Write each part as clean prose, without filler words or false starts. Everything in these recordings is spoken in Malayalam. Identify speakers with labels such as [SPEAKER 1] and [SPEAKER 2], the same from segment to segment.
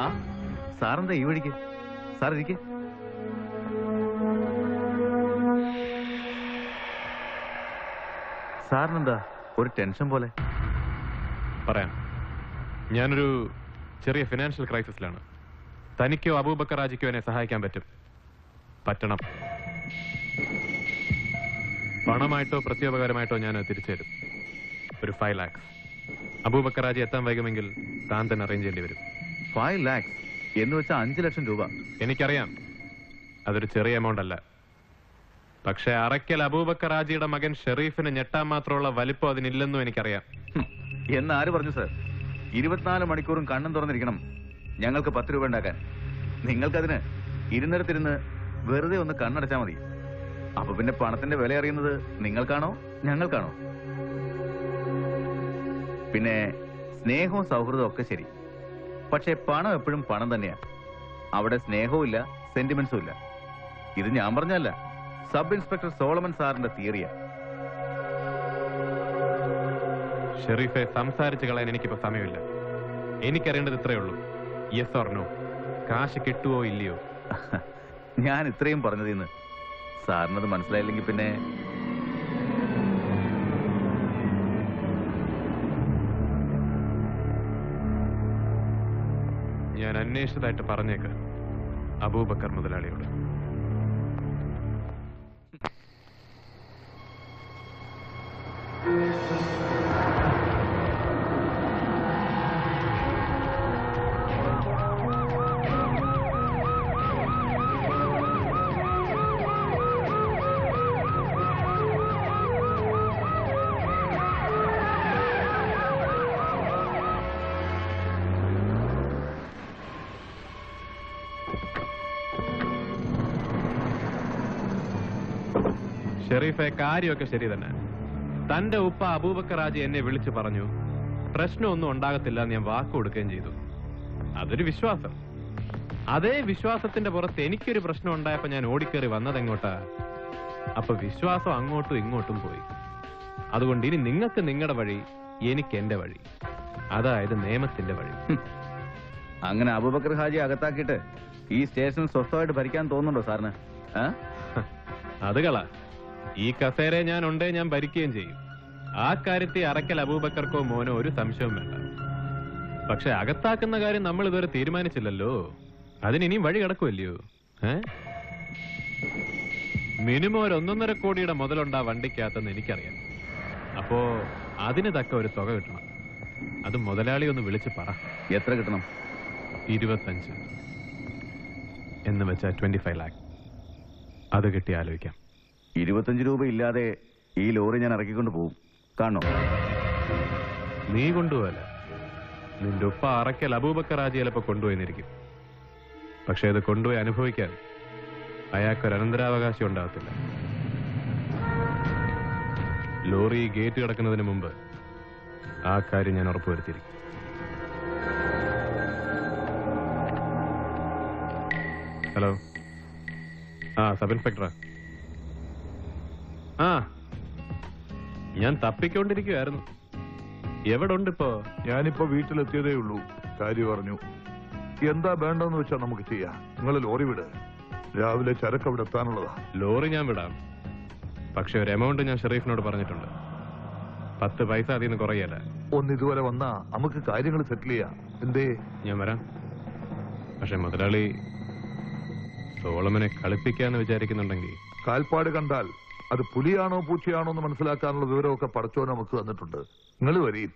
[SPEAKER 1] ആ സാറെന്താ ഈ വഴിക്ക്? സാർ ഇരിക്കെ. സാറിനെന്താ ഒരു ടെൻഷൻ പോലെ?
[SPEAKER 2] പറയാം. ഞാനൊരു ചെറിയ ഫിനാൻഷ്യൽ ക്രൈസിസിലാണ്. തനിക്കോ അബൂബക്കർ ഹാജിക്കോ എന്നെ സഹായിക്കാൻ പറ്റണം. പണമായിട്ടോ പ്രത്യോപകാരമായിട്ടോ ഞാൻ തിരിച്ചു തരും. ഒരു 5 lakhs. അബൂബക്കർ ഹാജി എത്താൻ വൈകുമെങ്കിൽ താൻ തന്നെ അറേഞ്ച് ചെയ്യേണ്ടി വരും.
[SPEAKER 1] 5 lakhs എന്ന് വെച്ചാൽ 5 ലക്ഷം രൂപ.
[SPEAKER 2] എനിക്കറിയാം, അതൊരു ചെറിയ എമൗണ്ട് അല്ല. പക്ഷെ അറയ്ക്കൽ അബൂബക്കർ ഹാജിയുടെ മകൻ ഷെറീഫിന് ഞെട്ടാൻ മാത്രമുള്ള വലിപ്പം അതിനില്ലെന്നും എനിക്കറിയാം.
[SPEAKER 1] എന്നാര് പറഞ്ഞു സാർ? 24 മണിക്കൂറും കണ്ണും തുറന്നിരിക്കണം ഞങ്ങൾക്ക് 10 രൂപ ഉണ്ടാക്കാൻ. നിങ്ങൾക്കതിന് ഇരുന്നിടത്തിരുന്ന് വെറുതെ ഒന്ന് കണ്ണടച്ചാൽ മതി. അപ്പൊ പിന്നെ പണത്തിന്റെ വില അറിയുന്നത് നിങ്ങൾക്കാണോ ഞങ്ങൾക്കാണോ? പിന്നെ സ്നേഹവും സൗഹൃദവും ഒക്കെ ശരി, പക്ഷെ പണം എപ്പോഴും പണം തന്നെയാ. അവിടെ സ്നേഹവും ഇല്ല, സെന്റിമെന്റ്സും ഇല്ല. ഇത് ഞാൻ പറഞ്ഞല്ല, സബ് ഇൻസ്പെക്ടർ സോളമൻ സാറിന്റെ തിയറിയാ.
[SPEAKER 2] ഷെറീഫെ, സംസാരിച്ചു കളയാൻ എനിക്കിപ്പോ സമയമില്ല. എനിക്കറിയേണ്ടത് ഇത്രയേ ഉള്ളൂ, യെസ് ഓർ നോ. കാശ് കിട്ടുവോ ഇല്ലയോ?
[SPEAKER 1] ഞാൻ ഇത്രയും പറഞ്ഞതിന്ന് സാറിനത് മനസ്സിലായില്ലെങ്കിൽ പിന്നെ
[SPEAKER 2] ഞാൻ അന്വേഷിച്ചതായിട്ട് പറഞ്ഞേക്ക് അബൂബക്കർ മുതലാളിയോട്. ഷെറീഫെ, കാര്യമൊക്കെ ശരി തന്നെ. തന്റെ ഉപ്പ അബൂബക്കർ ഹാജി എന്നെ വിളിച്ചു പറഞ്ഞു പ്രശ്നമൊന്നും ഉണ്ടാകത്തില്ല, ഞാൻ വാക്ക് കൊടുക്കുകയും ചെയ്തു. അതൊരു വിശ്വാസം. അതേ വിശ്വാസത്തിന്റെ പുറത്ത് എനിക്കൊരു പ്രശ്നം ഉണ്ടായപ്പോ ഞാൻ ഓടിക്കേറി വന്നതെങ്ങോട്ടാ? അപ്പൊ വിശ്വാസം അങ്ങോട്ടും ഇങ്ങോട്ടും പോയി. അതുകൊണ്ട് ഇനി നിങ്ങൾക്ക് നിങ്ങളുടെ വഴി, എനിക്ക് എന്റെ വഴി, അതായത് നിയമത്തിന്റെ വഴി.
[SPEAKER 1] അങ്ങനെ അബൂബക്കർ ഹാജി അകത്താക്കിയിട്ട് ഈ സ്റ്റേഷൻ സ്വസ്ഥമായിട്ട് ഭരിക്കാൻ തോന്നുന്നുണ്ടോ സാറിന്?
[SPEAKER 2] അത് കള. ഈ കസേരയെ ഞാൻ ഉണ്ടേ ഞാൻ ഭരിക്കുകയും ചെയ്യും. ആ കാര്യത്തിൽ അറയ്ക്കൽ അബൂബക്കർക്കോ മോനോ ഒരു സംശയവും വേണ്ട. പക്ഷെ അകത്താക്കുന്ന കാര്യം നമ്മൾ ഇതുവരെ തീരുമാനിച്ചില്ലല്ലോ. അതിനിനിയും വഴി കിടക്കുമല്ലയോ? മിനിമം ഒരു 1.5 കോടിയുടെ മുതലുണ്ടാ വണ്ടിക്കകത്തെന്ന് എനിക്കറിയാം. അപ്പോ അതിന് തക്ക ഒരു തുക കിട്ടണം. അത് മുതലാളി ഒന്ന് വിളിച്ച് പറ.
[SPEAKER 1] എത്ര കിട്ടണം?
[SPEAKER 2] 25 എന്ന് വെച്ചാൽ 25 lakh. അത് കിട്ടി ആലോചിക്കാം.
[SPEAKER 1] 25 രൂപ ഇല്ലാതെ ഈ ലോറി ഞാൻ ഇറക്കിക്കൊണ്ട് പോകും. കാണോ?
[SPEAKER 2] നീ കൊണ്ടുപോകല. നിന്റെ ഉപ്പ അറയ്ക്കൽ അബൂബക്കർ ഹാജി ചിലപ്പോ കൊണ്ടുപോയിന്നിരിക്കും. പക്ഷെ അത് കൊണ്ടുപോയി അനുഭവിക്കാൻ അയാൾക്കൊരു അനന്തരാവകാശം ഉണ്ടാകത്തില്ല. ലോറി ഗേറ്റ് കിടക്കുന്നതിന് മുമ്പ് ആ കാര്യം ഞാൻ ഉറപ്പുവരുത്തിയിരിക്കും. Hello, sub ഇൻസ്പെക്ടറാ? ഞാൻ തപ്പിക്കൊണ്ടിരിക്കുവായിരുന്നു. എവിടെ ഉണ്ട് ഇപ്പോ?
[SPEAKER 3] ഞാനിപ്പോ വീട്ടിലെത്തിയതേ ഉള്ളൂ. കാര്യം പറഞ്ഞു. എന്താ വേണ്ടെന്ന് വെച്ചാ നമുക്ക് ചെയ്യാം. നിങ്ങൾ ലോറി വിട്. രാവിലെ ചരക്ക് അവിടെ എത്താനുള്ളതാ.
[SPEAKER 2] ലോറി ഞാൻ വിടാം. പക്ഷെ ഒരു എമൗണ്ട് ഞാൻ ഷെറീഫിനോട് പറഞ്ഞിട്ടുണ്ട്. 10 പൈസ അതിൽ നിന്ന് കുറയല്ല.
[SPEAKER 3] ഒന്ന് ഇതുവരെ വന്നാ നമുക്ക് കാര്യങ്ങൾ സെറ്റിൽ ചെയ്യാം. എന്തേ?
[SPEAKER 2] ഞാൻ വരാം. പക്ഷെ മുതലാളി സോളമനെ കളിപ്പിക്കാന്ന് വിചാരിക്കുന്നുണ്ടെങ്കിൽ,
[SPEAKER 3] കാൽപ്പാട് കണ്ടാൽ അത് പുലിയാണോ പൂച്ചയാണോ എന്ന് മനസ്സിലാക്കാനുള്ള വിവരമൊക്കെ പടച്ചോ നമുക്ക് തന്നിട്ടുണ്ട്. നിങ്ങൾ വരീം.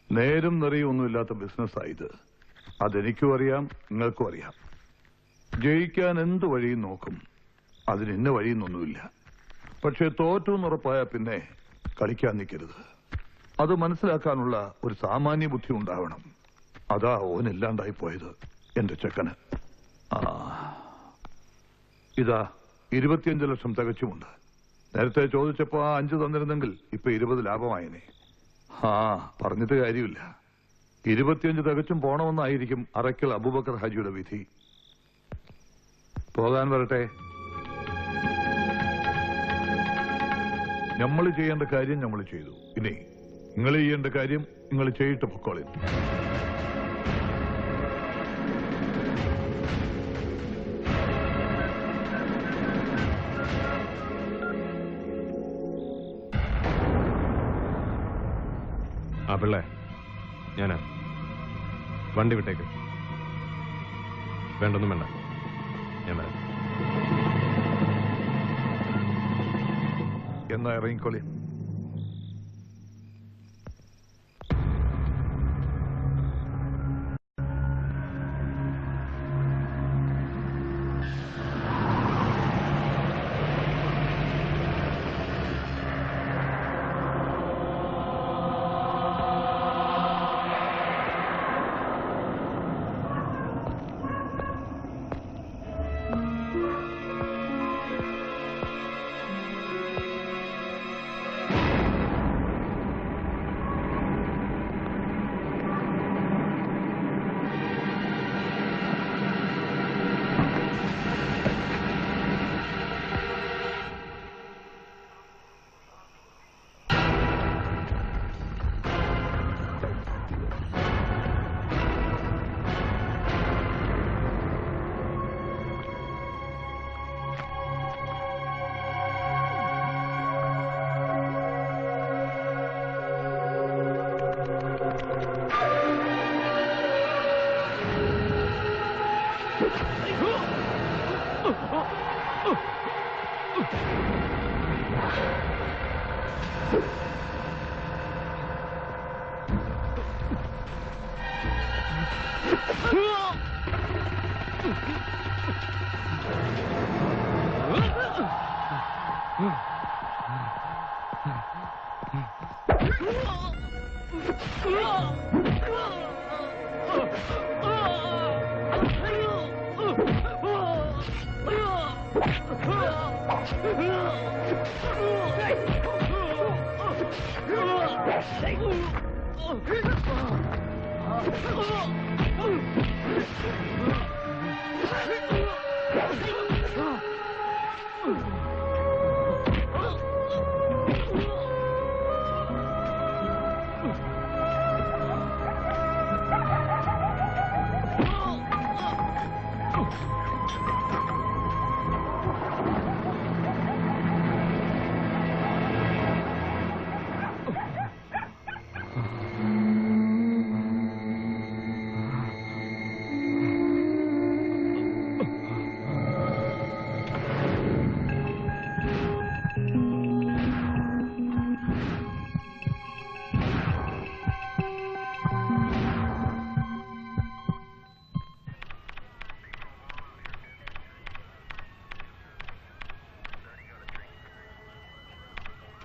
[SPEAKER 3] നേരും നിറയും ഒന്നുമില്ലാത്ത ബിസിനസ്സായത്. അതെനിക്കും അറിയാം, നിങ്ങൾക്കും അറിയാം. ജയിക്കാൻ എന്ത് വഴിയും നോക്കും. അതിന് ഇന്ന വഴിയെന്നൊന്നുമില്ല. പക്ഷെ തോറ്റു എന്നുറപ്പായാൽ പിന്നെ കളിക്കാൻ നിൽക്കരുത്. അത് മനസ്സിലാക്കാനുള്ള ഒരു സാമാന്യ ബുദ്ധി ഉണ്ടാവണം. അതാ ഓനില്ലാണ്ടായി പോയത് എന്റെ ചെക്കന്. ഇതാ 25 ലക്ഷം തികച്ചുമുണ്ട്. നേരത്തെ ചോദിച്ചപ്പോ 5 തന്നിരുന്നെങ്കിൽ ഇപ്പൊ 20 ലാഭമായനെ. പറഞ്ഞിട്ട് കാര്യമില്ല. 25 തികച്ചും പോണമെന്നായിരിക്കും അറയ്ക്കൽ അബൂബക്കർ ഹാജിയുടെ വിധി. പോകാൻ വരട്ടെ. നമ്മൾ ചെയ്യേണ്ട കാര്യം നമ്മൾ ചെയ്തു. ഇനി നിങ്ങൾ ചെയ്യേണ്ട കാര്യം നിങ്ങൾ ചെയ്തിട്ട് പൊക്കോളി.
[SPEAKER 2] ആ പിള്ളേ, ഞാനാ. വണ്ടി വിട്ടേക്ക്. വേണ്ടൊന്നും വേണ്ട, ഞാൻ വരാം.
[SPEAKER 3] എന്നാ ഇറങ്ങിക്കോളി.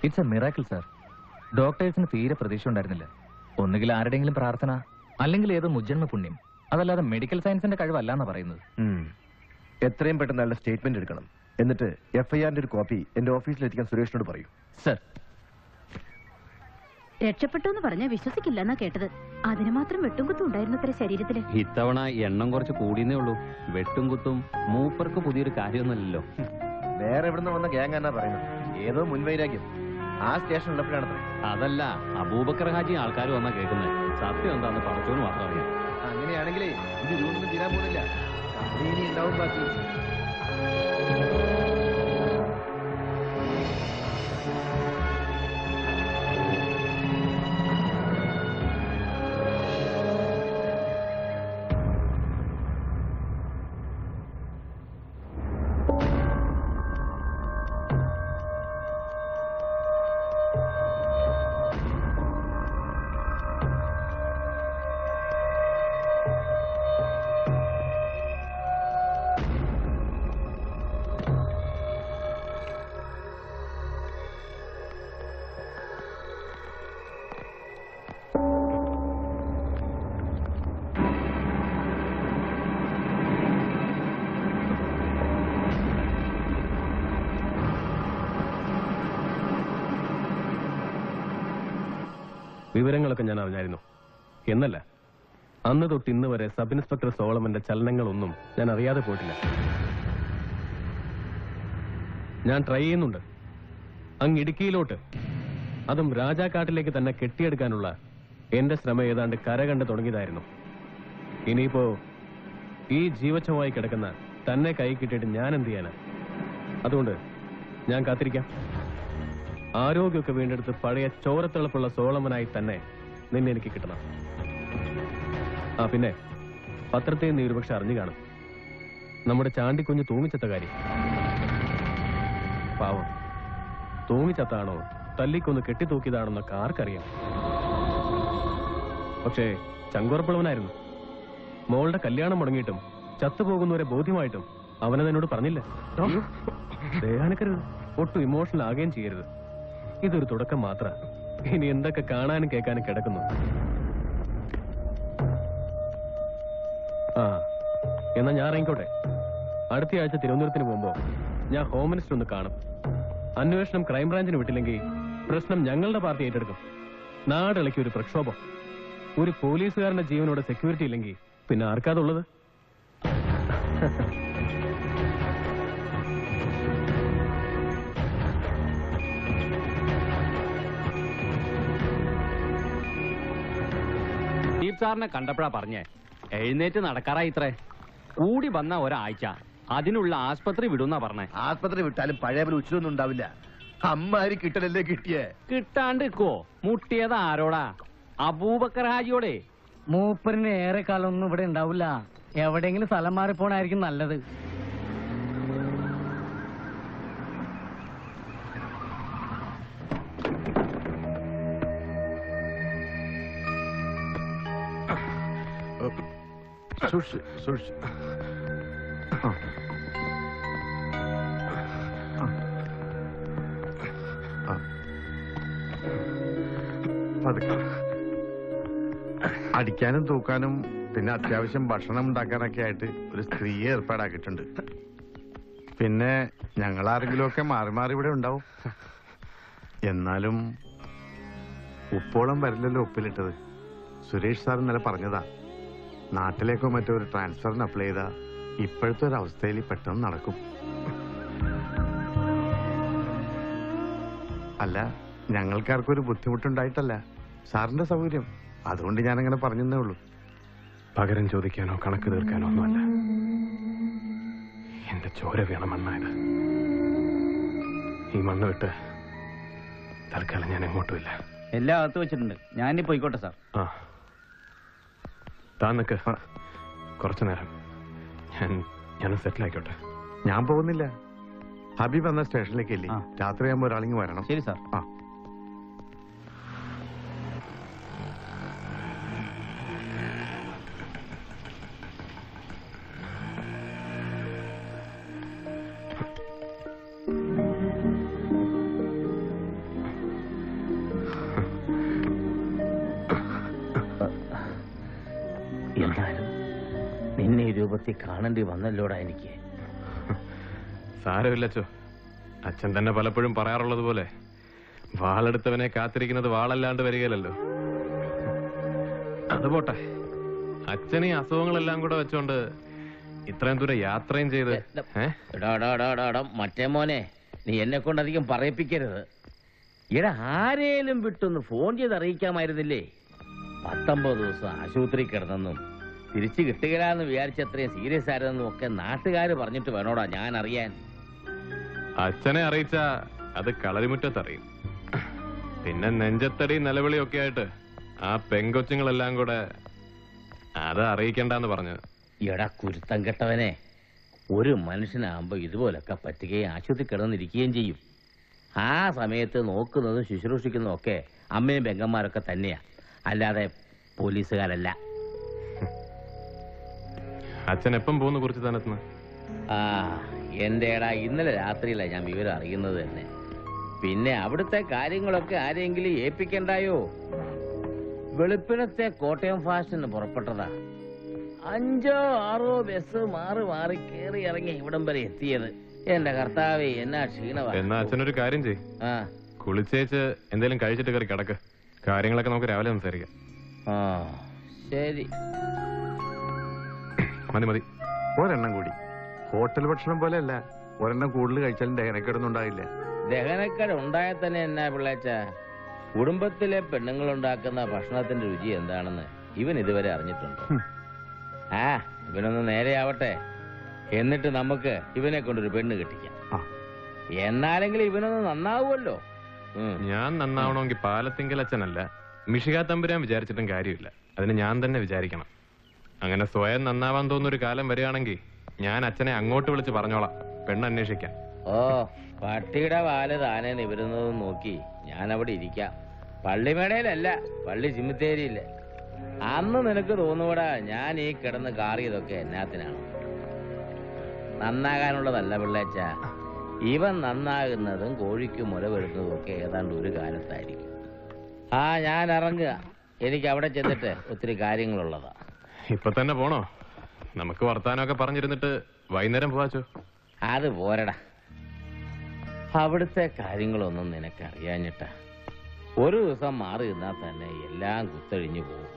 [SPEAKER 4] It's a miracle sir. ഡോക്ടേഴ്സിന് തീരെ പ്രതീക്ഷ ഉണ്ടായിരുന്നില്ല. ഒന്നുകിൽ ആരുടെയെങ്കിലും പ്രാർത്ഥന, അല്ലെങ്കിൽ ഏതോ മുജ്ജന്മ പുണ്യം. അതല്ലാതെ മെഡിക്കൽ സയൻസിന്റെ കഴിവല്ലാന്നാ പറയുന്നത്.
[SPEAKER 5] എത്രയും പെട്ടെന്ന് നല്ല സ്റ്റേറ്റ്മെന്റ് എടുക്കണം. എന്നിട്ട് FIRന്റെ ഒരു കോപ്പി എന്റെ ഓഫീസിൽ എത്തിക്കാൻ സുരേഷിനോട് പറയൂ.
[SPEAKER 4] സർ,
[SPEAKER 6] രക്ഷപ്പെട്ടു എന്ന് പറഞ്ഞാൽ വിശ്വസിക്കില്ലെന്നാ കേട്ടത്. അതിന് മാത്രം വെട്ടും കുത്തും ഉണ്ടായിരുന്നത്ര ശരീരത്തില്.
[SPEAKER 7] ഇത്തവണ എണ്ണം കുറച്ച് കൂടിയെന്നേ ഉള്ളൂ. വെട്ടും കുത്തും മൂപ്പർക്ക് പുതിയൊരു കാര്യമൊന്നുമല്ലല്ലോ.
[SPEAKER 5] വേറെ എവിടുന്ന് വന്ന ഗ്യാങ് എന്നാ പറയുന്നത്? ഏതോ മുൻവൈരാഗ്യം ആ സ്റ്റേഷൻ ഉള്ളപ്പോഴാണ്.
[SPEAKER 7] അതല്ല, അബൂബക്കർ ഹാജി ആൾക്കാർ വന്നാ കേൾക്കുന്നത്. സത്യം എന്താന്ന് പറച്ചോന്ന് മാത്രം അറിയാം.
[SPEAKER 5] അങ്ങനെയാണെങ്കിലേ ഇത് ഇതുകൊണ്ടൊന്നും തീരാൻ പോകുന്നില്ല. ഇനി ഉണ്ടാവും ബാക്കി.
[SPEAKER 2] വിവരങ്ങളൊക്കെ ഞാൻ അറിഞ്ഞായിരുന്നു. എന്നല്ല, അന്ന് തൊട്ട് ഇന്ന് വരെ സബ് ഇൻസ്പെക്ടർ സോളമന്റെ ചലനങ്ങളൊന്നും ഞാൻ അറിയാതെ പോയിട്ടില്ല. ഞാൻ ട്രൈ ചെയ്യുന്നുണ്ട്. അങ്ങ് ഇടുക്കിയിലോട്ട്, അതും രാജാക്കാട്ടിലേക്ക് തന്നെ കെട്ടിയെടുക്കാനുള്ള എന്റെ ശ്രമം ഏതാണ്ട് കരകണ്ട് തുടങ്ങിയതായിരുന്നു. ഇനിയിപ്പോ ഈ ജീവച്ഛമായി കിടക്കുന്ന തന്നെ കൈ കിട്ടിയിട്ട് ഞാൻ എന്ത് ചെയ്യാനാ? അതുകൊണ്ട് ഞാൻ കാത്തിരിക്കാം. ആരോഗ്യമൊക്കെ വീണ്ടെടുത്ത് പഴയ ചോരത്തിളപ്പുള്ള സോളമനായി തന്നെ
[SPEAKER 8] നിന്നെ എനിക്ക് കിട്ടണം. ആ പിന്നെ പത്രത്തെ നീ ഒരുപക്ഷെ അറിഞ്ഞു കാണും, നമ്മുടെ ചാണ്ടിക്കുഞ്ഞ് തൂങ്ങിച്ചത്ത കാര്യം. പാവം, തൂങ്ങിച്ചത്താണോ തല്ലിക്കൊന്ന് കെട്ടിത്തൂക്കിയതാണെന്നൊക്കെ ആർക്കറിയാം. പക്ഷേ ചങ്കുറപ്പുള്ളവനായിരുന്നു. മോളുടെ കല്യാണം മുടങ്ങിയിട്ടും ചത്തുപോകുന്നവരെ ബോധ്യമായിട്ടും അവനതെന്നോട് പറഞ്ഞില്ല. ദയാനക്കരുത്, ഒട്ടും ഇമോഷണൽ ആകുകയും ചെയ്യരുത്. ഇതൊരു തുടക്കം മാത്രം. ഇനി എന്തൊക്കെ കാണാനും കേൾക്കാനും കിടക്കുന്നു. ആ എന്നാ ഞാൻ ഇറങ്ങിക്കോട്ടെ. അടുത്ത ആഴ്ച തിരുവനന്തപുരത്തിന് പോകുമ്പോ ഞാൻ ഹോം മിനിസ്റ്റർ ഒന്ന് കാണും. അന്വേഷണം ക്രൈംബ്രാഞ്ചിന് വിട്ടില്ലെങ്കിൽ പ്രശ്നം ഞങ്ങളുടെ പാർട്ടി ഏറ്റെടുക്കും. നാടിളക്കി ഒരു പ്രക്ഷോഭം. ഒരു പോലീസുകാരന്റെ ജീവനോട് സെക്യൂരിറ്റി ഇല്ലെങ്കിൽ പിന്നെ ആർക്കാതുള്ളത്?
[SPEAKER 7] ദീപ് സാറിനെ കണ്ടപ്പോഴാ പറഞ്ഞേ എഴുന്നേറ്റ് നടക്കാറായി ഇത്രേ. കൂടി വന്ന ഒരാഴ്ച അതിനുള്ള ആസ്പത്രി വിടുന്നാ പറഞ്ഞേ.
[SPEAKER 5] ആസ്പത്രി വിട്ടാലും പഴയ പോലെ ഉച്ചിലൊന്നും ഉണ്ടാവില്ല. അമ്മാരി കിട്ടലല്ലേ കിട്ടിയേ.
[SPEAKER 7] കിട്ടാണ്ട് നിൽക്കുവോ? മുട്ടിയത് ആരോടാ? അബൂബക്കർ ഹാജിയോടെ.
[SPEAKER 9] മൂപ്പരിന് ഏറെ കാലമൊന്നും ഇവിടെ ഉണ്ടാവില്ല. എവിടെയെങ്കിലും സ്ഥലം മാറിപ്പോണായിരിക്കും നല്ലത്.
[SPEAKER 10] അടിക്കാനും തൂക്കാനും പിന്നെ അത്യാവശ്യം ഭക്ഷണം ഉണ്ടാക്കാനൊക്കെ ആയിട്ട് ഒരു സ്ത്രീയെ ഏർപ്പാടാക്കിയിട്ടുണ്ട്. പിന്നെ ഞങ്ങളാരെങ്കിലും ഒക്കെ മാറി മാറി ഇവിടെ ഉണ്ടാവും. എന്നാലും ഉപ്പോളം വരില്ലല്ലോ ഉപ്പിലിട്ടത്. സുരേഷ് സാർ ഇന്നലെ പറഞ്ഞതാ, നാട്ടിലേക്കോ മറ്റോ ഒരു ട്രാൻസ്ഫറിന് അപ്ലൈ ചെയ്താ ഇപ്പോഴത്തെ ഒരു അവസ്ഥയിൽ പെട്ടെന്ന് നടക്കും. അല്ല, ഞങ്ങൾക്കാർക്കും ഒരു ബുദ്ധിമുട്ടുണ്ടായിട്ടല്ല, സാറിന്റെ സൗകര്യം. അതുകൊണ്ട് ഞാനങ്ങനെ പറഞ്ഞേ ഉള്ളൂ.
[SPEAKER 2] പകരം ചോദിക്കാനോ കണക്ക് തീർക്കാനോ ഒന്നുമല്ല. എന്റെ ചോര വീണ മണ്ണായത്. ഈ മണ്ണ് വിട്ട് തൽക്കാലം ഞാൻ എങ്ങോട്ടുമില്ല.
[SPEAKER 7] എല്ലാം അകത്ത് വെച്ചിട്ടുണ്ട്. ഞാനിനി പോയിക്കോട്ടെ സാർ.
[SPEAKER 2] ആ താൻ നിക്ക്, കുറച്ചു നേരം ഞാൻ സെറ്റിൽ ആയിക്കോട്ടെ.
[SPEAKER 10] ഞാൻ പോകുന്നില്ല. ഹബീബ് എന്ന സ്റ്റേഷനിലേക്ക് ഇല്ലേ, രാത്രിയാകുമ്പോൾ ഒരാളിങ്ങ് വരണം.
[SPEAKER 7] ശരി സാർ.
[SPEAKER 10] ആ
[SPEAKER 9] എന്നാലും നിന്നെ ഈ രൂപത്തിൽ കാണേണ്ടി വന്നല്ലോടാ എനിക്ക്.
[SPEAKER 2] സാരമില്ലച്ചോ, അച്ഛൻ തന്നെ പലപ്പോഴും പറയാറുള്ളത് പോലെ വാളെടുത്തവനെ കാത്തിരിക്കുന്നത് വാളല്ലാണ്ട് വരികയല്ലോ. അത് പോട്ടെ, അച്ഛൻ ഈ അസുഖങ്ങളെല്ലാം കൂടെ വെച്ചോണ്ട് ഇത്രയും ദൂരം യാത്രയും ചെയ്ത്.
[SPEAKER 9] മറ്റേ മോനെ, നീ എന്നെ കൊണ്ട് അധികം പറയിപ്പിക്കരുത്. ഇവിടെ ആരേലും വിട്ടൊന്ന് ഫോൺ ചെയ്ത് അറിയിക്കാമായിരുന്നില്ലേ? 19 ദിവസം ആശുപത്രി കിടന്നെന്നും തിരിച്ചു കിട്ടുകയില്ലാന്ന് വിചാരിച്ച അത്രയും സീരിയസ് ആയിരുന്നെന്നും ഒക്കെ നാട്ടുകാർ പറഞ്ഞിട്ട് വേണോടാ ഞാൻ അറിയാൻ.
[SPEAKER 2] അച്ഛനെ അറിയിച്ച അത് കളരിമുറ്റത്തറിയും. പിന്നെ നെഞ്ചത്തടി നിലവിളിയൊക്കെ ആയിട്ട് ആ പെങ്കൊച്ചുങ്ങളെല്ലാം കൂടെ അത് അറിയിക്കണ്ടെന്ന് പറഞ്ഞു.
[SPEAKER 9] എടാ കുരുത്തം കെട്ടവനെ, ഒരു മനുഷ്യനാകുമ്പോ ഇതുപോലൊക്കെ പറ്റുകയും ആശുപത്രി കിടന്നിരിക്കുകയും ചെയ്യും. ആ സമയത്ത് നോക്കുന്നതും ശുശ്രൂഷിക്കുന്നതും ഒക്കെ അമ്മയും പെങ്ങന്മാരൊക്കെ തന്നെയാ, അല്ലാതെ പോലീസുകാരല്ല.
[SPEAKER 2] അച്ഛൻ എപ്പം പോകുന്നു കുറിച്ച് തന്നെത്തുന്ന?
[SPEAKER 9] ആ എന്റെടാ, ഇന്നലെ രാത്രിയിലാണ് ഞാൻ വിവരം അറിയുന്നത് തന്നെ. പിന്നെ അവിടുത്തെ കാര്യങ്ങളൊക്കെ ആരെങ്കിലും ഏൽപ്പിക്കണ്ടായോ? വെളുപ്പിനത്തെ കോട്ടയം ഫാസ്റ്റിന് പുറപ്പെട്ടതാ. 5 6 ബസ് മാറി മാറി കയറി ഇറങ്ങി ഇവിടം വരെ എത്തിയത്. എന്റെ കർത്താവേ, എന്നാ ക്ഷീണവാ.
[SPEAKER 2] എന്നാ അച്ഛനൊരു കാര്യം ചെയ്യ്, കുളിച്ചേച്ച് എന്തേലും കഴിച്ചിട്ട് കയറി കിടക്ക്. കാര്യങ്ങളൊക്കെ നമുക്ക് രാവിലെ സംസാരിക്കാം.
[SPEAKER 9] ആ ശരി,
[SPEAKER 2] മതി മതി.
[SPEAKER 10] ഒരെണ്ണം കൂടി. ഹോട്ടൽ ഭക്ഷണം പോലെ അല്ല, ഒരെണ്ണം കൂടുതൽ കഴിച്ചാലും ദഹനക്കേടൊന്നും ഉണ്ടാവില്ല.
[SPEAKER 9] ദഹനക്കേട് ഉണ്ടായാൽ തന്നെ എന്നാ പിള്ളേച്ച, കുടുംബത്തിലെ പെണ്ണുങ്ങളുണ്ടാക്കുന്ന ഭക്ഷണത്തിന്റെ രുചി എന്താണെന്ന് ഇവൻ ഇതുവരെ അറിഞ്ഞിട്ടുണ്ടോ? ആ ഇവനൊന്ന് നേരെയാവട്ടെ, എന്നിട്ട് നമുക്ക് ഇവനെ കൊണ്ടൊരു പെണ്ണ് കെട്ടിക്കാം. എന്നാലെങ്കിലും ഇവനൊന്ന് നന്നാവുമല്ലോ.
[SPEAKER 2] ഞാൻ നന്നാവണമെങ്കിൽ പാലത്തിങ്കൽ അച്ഛനല്ല, മിഷിക തമ്പുരാൻ വിചാരിച്ചിട്ടും കാര്യമില്ല. അതിന് ഞാൻ തന്നെ വിചാരിക്കണം. അങ്ങനെ സ്വയം നന്നാവാൻ തോന്നുന്നൊരു കാലം വരികയാണെങ്കിൽ ഞാൻ അച്ഛനെ അങ്ങോട്ട് വിളിച്ച് പറഞ്ഞോളാം പെണ്ണ് അന്വേഷിക്കാൻ.
[SPEAKER 9] ഓ, പട്ടിയുടെ വാല് താനെ നിവരുന്നതും നോക്കി ഞാൻ അവിടെ ഇരിക്കാം. പള്ളിമേടയിലല്ല, പള്ളി ചിമ്മിത്തേരിയില്ല. അന്ന് നിനക്ക് തോന്നൂടാ ഞാൻ ഈ കിടന്ന് കാറിയതൊക്കെ എന്നാത്തിനാണ്. നന്നാകാനുള്ളതല്ല പിള്ളേച്ച, ഇവൻ നന്നാകുന്നതും കോഴിക്ക് മുല വരുന്നതും ഒക്കെ ഏതാണ്ട് ഒരു കാലത്തായിരിക്കും. ആ, ഞാൻ ഇറങ്ങുക. എനിക്ക് അവിടെ ചെന്നിട്ട് ഒത്തിരി കാര്യങ്ങളുള്ളതാ.
[SPEAKER 2] ഇപ്പൊ തന്നെ പോണോ? നമുക്ക് വർത്താനമൊക്കെ പറഞ്ഞിരുന്നിട്ട് വൈകുന്നേരം പോവാച്ചോ?
[SPEAKER 9] അത് പോരടാ, അവിടുത്തെ കാര്യങ്ങളൊന്നും നിനക്കറിയാഞ്ഞിട്ടാ. ഒരു ദിവസം മാറി നിന്നാൽ തന്നെ എല്ലാം കുത്തഴിഞ്ഞു പോകും.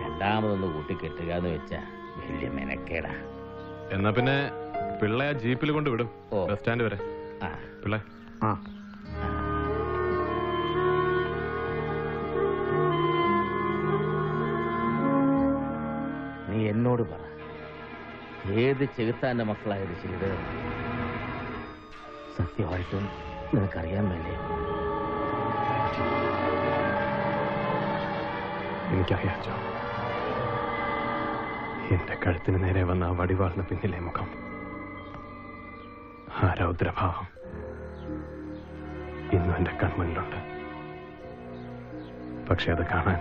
[SPEAKER 9] രണ്ടാമതൊന്ന് കൂട്ടിക്കെട്ടുക എന്ന് വെച്ചാ വലിയ മെനക്കേടാ.
[SPEAKER 2] എന്നാ പിന്നെ പിള്ളേ ആ ജീപ്പിൽ കൊണ്ട് വിടും ബസ് സ്റ്റാൻഡ് വരെ. പിള്ളേ
[SPEAKER 9] നീ എന്നോട് പറ, ഏത് ചെകുത്താന്റെ മക്കളായത് ചെയ്ത് സത്യമായിട്ടും നിനക്കറിയാൻ വേണ്ടേ?
[SPEAKER 2] എനിക്കറിയാച്ചോ, എന്റെ കഴുത്തിന് നേരെ വന്ന ആ വടിവാളിന് പിന്നിലെ മുഖം, ആ രൗദ്രഭാവം ഇന്നും എന്റെ കൺമുന്നിലുണ്ട്. പക്ഷെ അത് കാണാൻ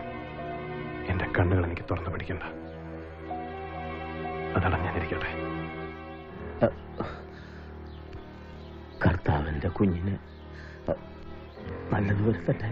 [SPEAKER 2] എന്റെ കണ്ണുകൾ എനിക്ക് തുറന്നു പിടിക്കണ്ട. അതടഞ്ഞാനിരിക്കട്ടെ.
[SPEAKER 9] കർത്താവിന്റെ കുഞ്ഞിന് നല്ലത് വരുത്തട്ടെ.